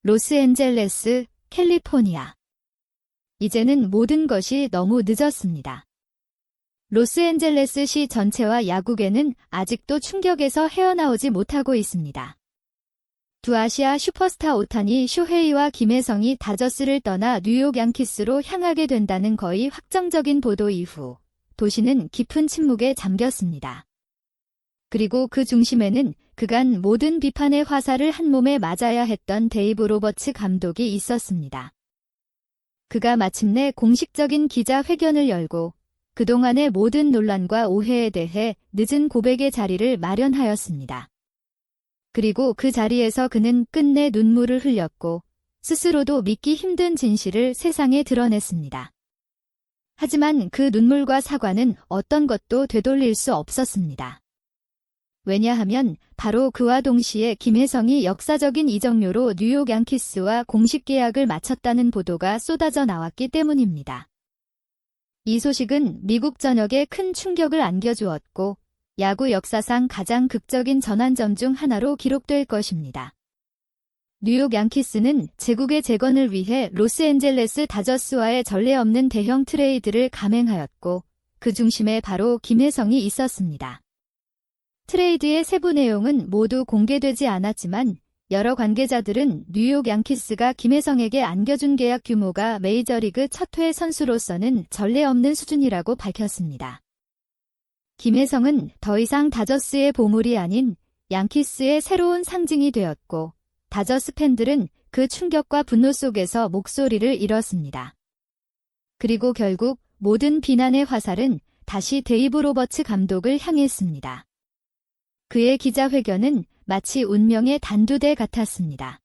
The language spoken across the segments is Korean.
로스앤젤레스, 캘리포니아. 이제는 모든 것이 너무 늦었습니다. 로스앤젤레스시 전체와 야구계는 아직도 충격에서 헤어나오지 못하고 있습니다. 두 아시아 슈퍼스타 오타니 쇼헤이와 김혜성이 다저스를 떠나 뉴욕 양키스로 향하게 된다는 거의 확정적인 보도 이후 도시는 깊은 침묵에 잠겼습니다. 그리고 그 중심에는 그간 모든 비판의 화살을 한몸에 맞아야 했던 데이브 로버츠 감독이 있었습니다. 그가 마침내 공식적인 기자회견을 열고 그동안의 모든 논란과 오해에 대해 늦은 고백의 자리를 마련하였습니다. 그리고 그 자리에서 그는 끝내 눈물을 흘렸고 스스로도 믿기 힘든 진실을 세상에 드러냈습니다. 하지만 그 눈물과 사과는 어떤 것도 되돌릴 수 없었습니다. 왜냐하면 바로 그와 동시에 김혜성이 역사적인 이적료로 뉴욕 양키스와 공식 계약을 마쳤다는 보도가 쏟아져 나왔기 때문입니다. 이 소식은 미국 전역에 큰 충격을 안겨주었고 야구 역사상 가장 극적인 전환점 중 하나로 기록될 것입니다. 뉴욕 양키스는 제국의 재건을 위해 로스앤젤레스 다저스와의 전례 없는 대형 트레이드를 감행하였고 그 중심에 바로 김혜성이 있었습니다. 트레이드의 세부 내용은 모두 공개되지 않았지만 여러 관계자들은 뉴욕 양키스가 김혜성에게 안겨준 계약 규모가 메이저리그 첫 회 선수로서는 전례 없는 수준이라고 밝혔습니다. 김혜성은 더 이상 다저스의 보물이 아닌 양키스의 새로운 상징이 되었고 다저스 팬들은 그 충격과 분노 속에서 목소리를 잃었습니다. 그리고 결국 모든 비난의 화살은 다시 데이브 로버츠 감독을 향했습니다. 그의 기자회견은 마치 운명의 단두대 같았습니다.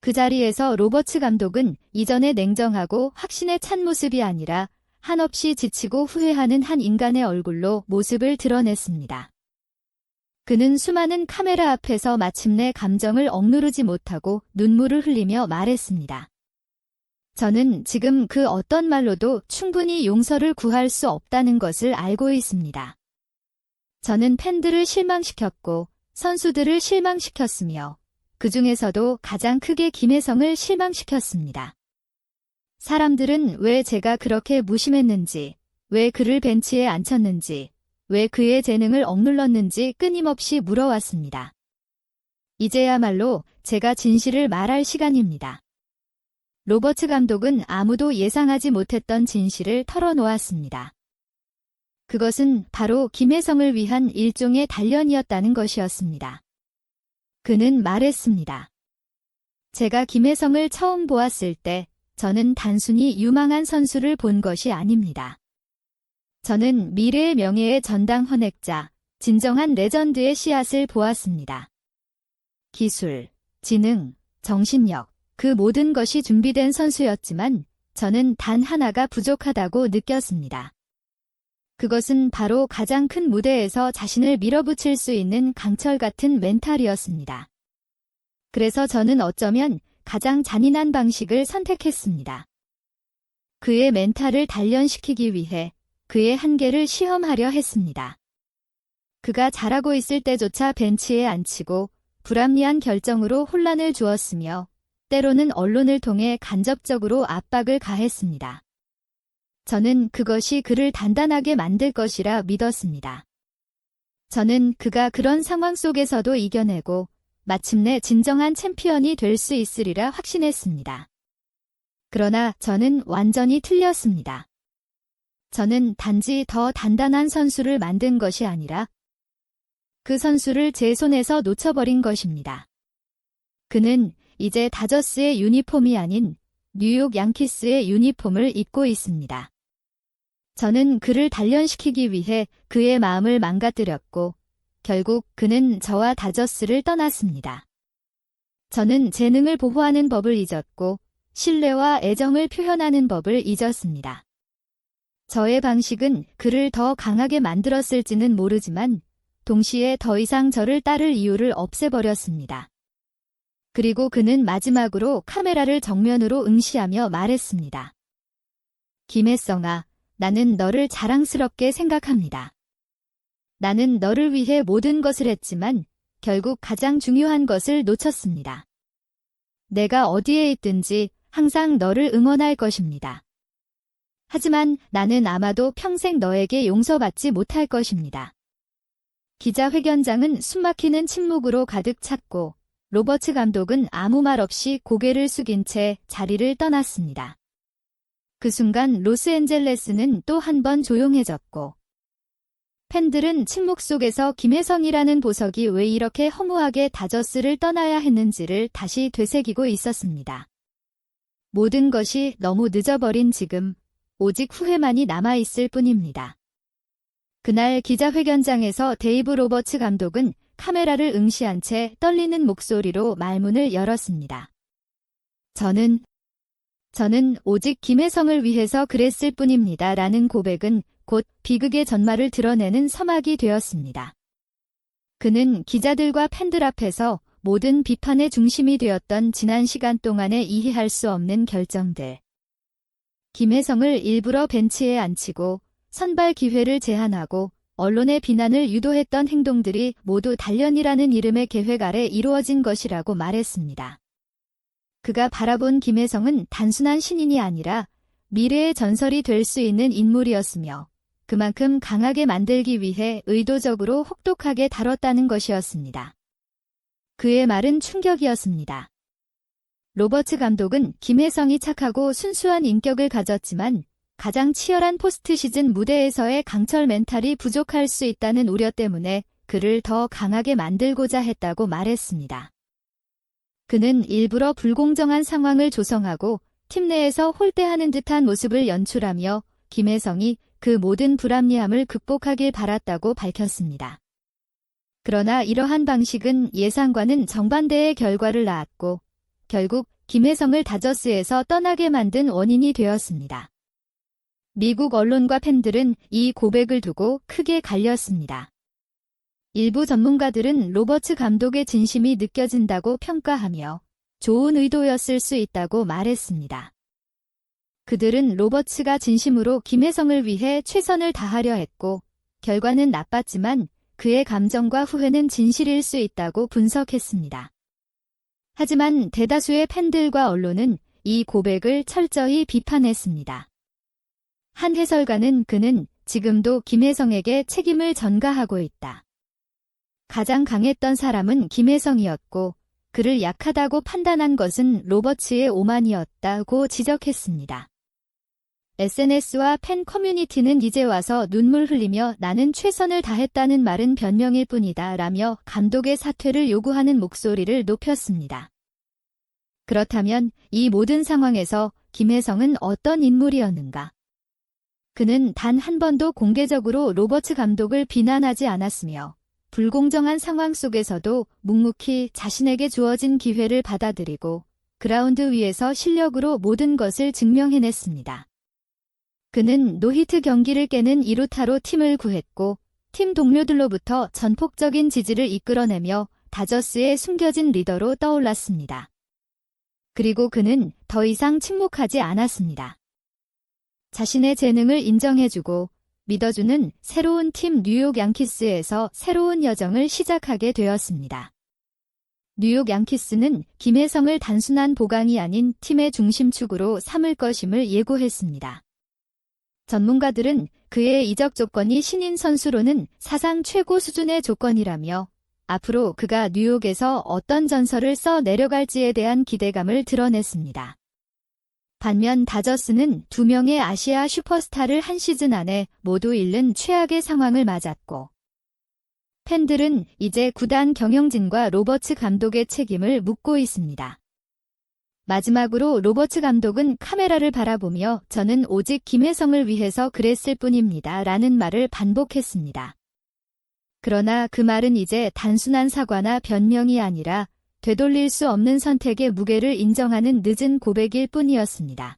그 자리에서 로버츠 감독은 이전의 냉정하고 확신에 찬 모습이 아니라 한없이 지치고 후회하는 한 인간의 얼굴로 모습을 드러냈습니다. 그는 수많은 카메라 앞에서 마침내 감정을 억누르지 못하고 눈물을 흘리며 말했습니다. 저는 지금 그 어떤 말로도 충분히 용서를 구할 수 없다는 것을 알고 있습니다. 저는 팬들을 실망시켰고 선수들을 실망시켰으며 그 중에서도 가장 크게 김혜성을 실망시켰습니다. 사람들은 왜 제가 그렇게 무심했는지, 왜 그를 벤치에 앉혔는지, 왜 그의 재능을 억눌렀는지 끊임없이 물어왔습니다. 이제야말로 제가 진실을 말할 시간입니다. 로버츠 감독은 아무도 예상하지 못했던 진실을 털어놓았습니다. 그것은 바로 김혜성을 위한 일종의 단련이었다는 것이었습니다. 그는 말했습니다. 제가 김혜성을 처음 보았을 때 저는 단순히 유망한 선수를 본 것이 아닙니다. 저는 미래의 명예의 전당 헌액자, 진정한 레전드의 씨앗을 보았습니다. 기술, 지능, 정신력, 그 모든 것이 준비된 선수였지만 저는 단 하나가 부족하다고 느꼈습니다. 그것은 바로 가장 큰 무대에서 자신을 밀어붙일 수 있는 강철 같은 멘탈이었습니다. 그래서 저는 어쩌면 가장 잔인한 방식을 선택했습니다. 그의 멘탈을 단련시키기 위해 그의 한계를 시험하려 했습니다. 그가 잘하고 있을 때조차 벤치에 앉히고 불합리한 결정으로 혼란을 주었으며 때로는 언론을 통해 간접적으로 압박을 가했습니다. 저는 그것이 그를 단단하게 만들 것이라 믿었습니다. 저는 그가 그런 상황 속에서도 이겨내고 마침내 진정한 챔피언이 될 수 있으리라 확신했습니다. 그러나 저는 완전히 틀렸습니다. 저는 단지 더 단단한 선수를 만든 것이 아니라 그 선수를 제 손에서 놓쳐버린 것입니다. 그는 이제 다저스의 유니폼이 아닌 뉴욕 양키스의 유니폼을 입고 있습니다. 저는 그를 단련시키기 위해 그의 마음을 망가뜨렸고 결국 그는 저와 다저스를 떠났습니다. 저는 재능을 보호하는 법을 잊었고 신뢰와 애정을 표현하는 법을 잊었습니다. 저의 방식은 그를 더 강하게 만들었을지는 모르지만 동시에 더 이상 저를 따를 이유를 없애버렸습니다. 그리고 그는 마지막으로 카메라를 정면으로 응시하며 말했습니다. 김혜성아, 나는 너를 자랑스럽게 생각합니다. 나는 너를 위해 모든 것을 했지만 결국 가장 중요한 것을 놓쳤습니다. 내가 어디에 있든지 항상 너를 응원할 것입니다. 하지만 나는 아마도 평생 너에게 용서받지 못할 것입니다. 기자회견장은 숨막히는 침묵으로 가득 찼고 로버츠 감독은 아무 말 없이 고개를 숙인 채 자리를 떠났습니다. 그 순간 로스앤젤레스는 또 한 번 조용해졌고 팬들은 침묵 속에서 김혜성이라는 보석이 왜 이렇게 허무하게 다저스를 떠나야 했는지를 다시 되새기고 있었습니다. 모든 것이 너무 늦어버린 지금 오직 후회만이 남아있을 뿐입니다. 그날 기자회견장에서 데이브 로버츠 감독은 카메라를 응시한 채 떨리는 목소리로 말문을 열었습니다. 저는 오직 김혜성을 위해서 그랬을 뿐입니다. 라는 고백은 곧 비극의 전말을 드러내는 서막이 되었습니다. 그는 기자들과 팬들 앞에서 모든 비판의 중심이 되었던 지난 시간 동안의 이해할 수 없는 결정들. 김혜성을 일부러 벤치에 앉히고 선발 기회를 제한하고 언론의 비난을 유도했던 행동들이 모두 단련이라는 이름의 계획 아래 이루어진 것이라고 말했습니다. 그가 바라본 김혜성은 단순한 신인이 아니라 미래의 전설이 될 수 있는 인물이었으며 그만큼 강하게 만들기 위해 의도적으로 혹독하게 다뤘다는 것이었습니다. 그의 말은 충격이었습니다. 로버츠 감독은 김혜성이 착하고 순수한 인격을 가졌지만 가장 치열한 포스트 시즌 무대에서의 강철 멘탈이 부족할 수 있다는 우려 때문에 그를 더 강하게 만들고자 했다고 말했습니다. 그는 일부러 불공정한 상황을 조성하고 팀 내에서 홀대하는 듯한 모습을 연출하며 김혜성이 그 모든 불합리함을 극복하길 바랐다고 밝혔습니다. 그러나 이러한 방식은 예상과는 정반대의 결과를 낳았고 결국 김혜성을 다저스에서 떠나게 만든 원인이 되었습니다. 미국 언론과 팬들은 이 고백을 두고 크게 갈렸습니다. 일부 전문가들은 로버츠 감독의 진심이 느껴진다고 평가하며 좋은 의도였을 수 있다고 말했습니다. 그들은 로버츠가 진심으로 김혜성을 위해 최선을 다하려 했고 결과는 나빴지만 그의 감정과 후회는 진실일 수 있다고 분석했습니다. 하지만 대다수의 팬들과 언론은 이 고백을 철저히 비판했습니다. 한 해설가는 그는 지금도 김혜성에게 책임을 전가하고 있다. 가장 강했던 사람은 김혜성이었고 그를 약하다고 판단한 것은 로버츠의 오만이었다고 지적했습니다. SNS와 팬 커뮤니티는 이제 와서 눈물 흘리며 나는 최선을 다했다는 말은 변명일 뿐이다 라며 감독의 사퇴를 요구하는 목소리를 높였습니다. 그렇다면 이 모든 상황에서 김혜성은 어떤 인물이었는가? 그는 단 한 번도 공개적으로 로버츠 감독을 비난하지 않았으며 불공정한 상황 속에서도 묵묵히 자신에게 주어진 기회를 받아들이고 그라운드 위에서 실력으로 모든 것을 증명해냈습니다. 그는 노히트 경기를 깨는 2루타로 팀을 구했고 팀 동료들로부터 전폭적인 지지를 이끌어내며 다저스의 숨겨진 리더로 떠올랐습니다. 그리고 그는 더 이상 침묵하지 않았습니다. 자신의 재능을 인정해주고 믿어주는 새로운 팀 뉴욕 양키스에서 새로운 여정을 시작하게 되었습니다. 뉴욕 양키스는 김혜성을 단순한 보강이 아닌 팀의 중심축으로 삼을 것임을 예고했습니다. 전문가들은 그의 이적 조건이 신인 선수로는 사상 최고 수준의 조건이라며 앞으로 그가 뉴욕에서 어떤 전설을 써 내려갈지에 대한 기대감을 드러냈습니다. 반면 다저스는 2명의 아시아 슈퍼스타를 한 시즌 안에 모두 잃는 최악의 상황을 맞았고 팬들은 이제 구단 경영진과 로버츠 감독의 책임을 묻고 있습니다. 마지막으로 로버츠 감독은 카메라를 바라보며 저는 오직 김혜성을 위해서 그랬을 뿐입니다 라는 말을 반복했습니다. 그러나 그 말은 이제 단순한 사과나 변명이 아니라 되돌릴 수 없는 선택의 무게를 인정하는 늦은 고백일 뿐이었습니다.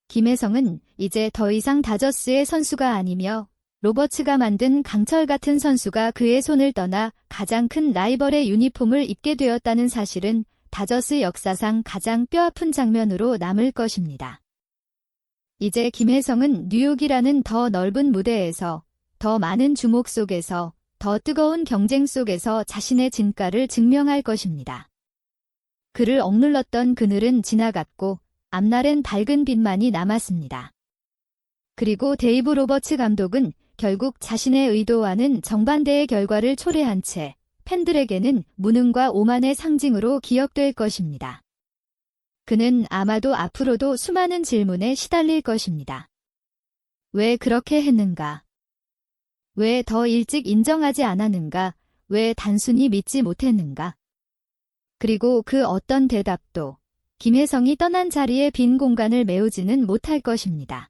김혜성은 이제 더 이상 다저스의 선수가 아니며 로버츠가 만든 강철 같은 선수가 그의 손을 떠나 가장 큰 라이벌의 유니폼을 입게 되었다는 사실은 다저스 역사상 가장 뼈아픈 장면으로 남을 것입니다. 이제 김혜성은 뉴욕이라는 더 넓은 무대에서 더 많은 주목 속에서 더 뜨거운 경쟁 속에서 자신의 진가를 증명할 것입니다. 그를 억눌렀던 그늘은 지나갔고 앞날엔 밝은 빛만이 남았습니다. 그리고 데이브 로버츠 감독은 결국 자신의 의도와는 정반대의 결과를 초래한 채 팬들에게는 무능과 오만의 상징으로 기억될 것입니다. 그는 아마도 앞으로도 수많은 질문에 시달릴 것입니다. 왜 그렇게 했는가? 왜 더 일찍 인정하지 않았는가? 왜 단순히 믿지 못했는가? 그리고 그 어떤 대답도 김혜성이 떠난 자리의 빈 공간을 메우지는 못할 것입니다.